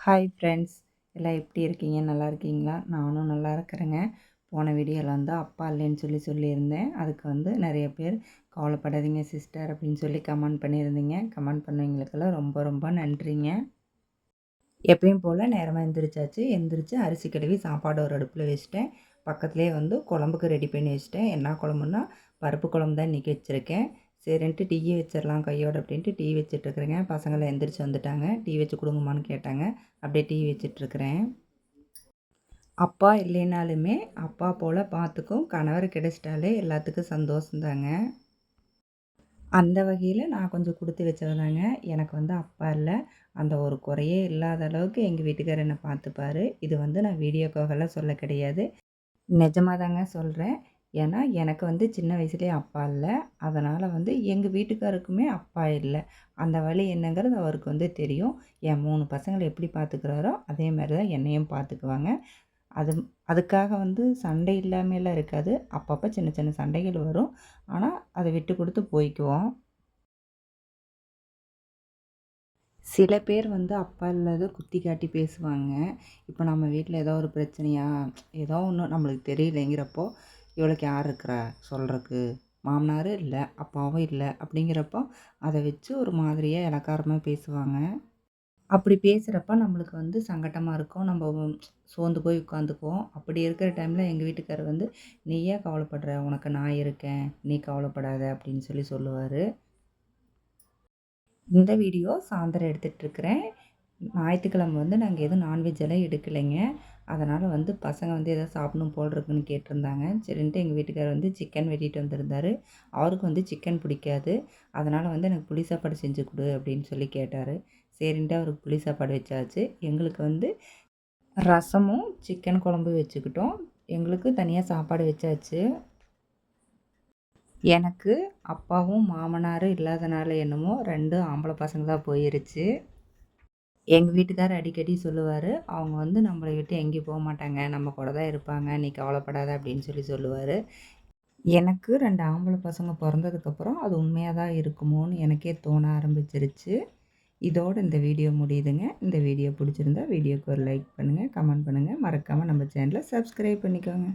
Hi friends, எல்லாம் எப்படி இருக்கீங்க? நல்லா இருக்கீங்களா? நானும் நல்லா இருக்கிறேங்க. போன வீடியோவில் வந்து அப்பா இல்லைன்னு சொல்லியிருந்தேன். அதுக்கு வந்து நிறைய பேர் கவலைப்படாதீங்க சிஸ்டர் அப்படின்னு சொல்லி கமெண்ட் பண்ணியிருந்தீங்க. கமெண்ட் பண்ணவங்களுக்கெல்லாம் ரொம்ப ரொம்ப நன்றிங்க. எப்பயும் போல் நேரமாக எந்திரிச்சு அரிசி கழுவி சாப்பாடு ஒரு அடுப்பில் வச்சுட்டேன். பக்கத்துலேயே வந்து குழம்புக்கு ரெடி பண்ணி வச்சுட்டேன். என்ன குழம்புன்னா பருப்பு குழம்பு தான் இன்றைக்கி வச்சுருக்கேன். சரின்ட்டு டீ வச்சிடலாம் கையோடு அப்படின்ட்டு டீ வச்சிட்ருக்குறேங்க. பசங்களை எந்திரிச்சு வந்துட்டாங்க. டீ வச்சு கொடுங்கம்மான்னு கேட்டாங்க. அப்படியே டீ வச்சிட்ருக்குறேன். அப்பா இல்லைனாலுமே அப்பா போல் பார்த்துக்கும் கணவர் கிடைச்சிட்டாலே எல்லாத்துக்கும் சந்தோஷந்தாங்க. அந்த வகையில் நான் கொஞ்சம் கொடுத்து வச்சதாங்க. எனக்கு வந்து அப்பா இல்லை, அந்த ஒரு குறையே இல்லாத அளவுக்கு எங்கள் வீட்டுக்காரர் என்னை பார்த்துப்பாரு. இது வந்து நான் வீடியோக்காகலாம் சொல்ல கிடையாது, நிஜமாக தாங்க சொல்கிறேன். ஏன்னா எனக்கு வந்து சின்ன வயசுலேயே அப்பா இல்லை. அதனால் வந்து எங்கள் வீட்டுக்காருக்குமே அப்பா இல்லை. அந்த வழி என்னங்கிறது அவருக்கு வந்து தெரியும். என் 3 பசங்களை எப்படி பார்த்துக்கிறாரோ அதே மாதிரி தான் என்னையும் பார்த்துக்குவாங்க. அது அதுக்காக வந்து சண்டை இல்லாமலாம் இருக்காது. அப்பப்போ சின்ன சின்ன சண்டைகள் வரும். ஆனால் அதை விட்டு கொடுத்து போய்க்குவோம். சில பேர் வந்து அப்பா இல்லாத குத்தி காட்டி பேசுவாங்க. இப்போ நம்ம வீட்டில் ஏதோ ஒரு பிரச்சனையா, ஏதோ ஒன்று நம்மளுக்கு தெரியலைங்கிறப்போ, இவளுக்கு யார் இருக்கிறா சொல்கிறக்கு? மாமனாரும் இல்லை, அப்பாவும் இல்லை அப்படிங்கிறப்போ அதை வச்சு ஒரு மாதிரியாக இளக்காரமாக பேசுவாங்க. அப்படி பேசுகிறப்ப நம்மளுக்கு வந்து சங்கடமாக இருக்கும். நம்ம சோர்ந்து போய் உட்காந்துக்குவோம். அப்படி இருக்கிற டைமில் எங்கள் வீட்டுக்காரர் வந்து, "நீ ஏன் கவலைப்படுற? உனக்கு நான் இருக்கேன். நீ கவலைப்படாத" அப்படின்னு சொல்லுவார். இந்த வீடியோ சாயந்தரம் எடுத்துகிட்ருக்கிறேன். ஞாயிற்றுக்கிழமை வந்து நாங்கள் எதுவும் நான்வெஜ் எல்லாம் எடுக்கலைங்க. அதனால் வந்து பசங்க வந்து எதாவது சாப்பிடணும் போல் இருக்குன்னு கேட்டிருந்தாங்க. சரின்ட்டு எங்கள் வீட்டுக்காரர் வந்து சிக்கன் வெட்டிட்டு வந்திருந்தார். அவருக்கு வந்து சிக்கன் பிடிக்காது. அதனால் வந்து எனக்கு புளி சாப்பாடு செஞ்சு கொடு அப்படின்னு சொல்லி கேட்டார். சரின்ட்டு அவருக்கு புளி சாப்பாடு வச்சாச்சு. எங்களுக்கு வந்து ரசமும் சிக்கன் குழம்பு வச்சுக்கிட்டோம். எங்களுக்கு தனியாக சாப்பாடு வச்சாச்சு. எனக்கு அப்பாவும் மாமனாரும் இல்லாதனால என்னமோ 2 ஆம்பளை பசங்க தான் போயிருச்சு. எங்கள் வீட்டுக்காரர் அடிக்கடி சொல்லுவார், அவங்க வந்து நம்மளை விட்டு எங்கேயும் போக மாட்டாங்க, நம்ம கூட தான் இருப்பாங்க, நீ கவலைப்படாத அப்படின்னு சொல்லுவார். எனக்கு 2 ஆம்பளை பசங்க பிறந்ததுக்கப்புறம் அது உண்மையாக தான் இருக்குமோன்னு எனக்கே தோண ஆரம்பிச்சிருச்சு. இதோடு இந்த வீடியோ முடியுதுங்க. இந்த வீடியோ பிடிச்சிருந்தா வீடியோக்கு ஒரு லைக் பண்ணுங்கள், கமெண்ட் பண்ணுங்கள், மறக்காமல் நம்ம சேனலை சப்ஸ்கிரைப் பண்ணிக்கோங்க.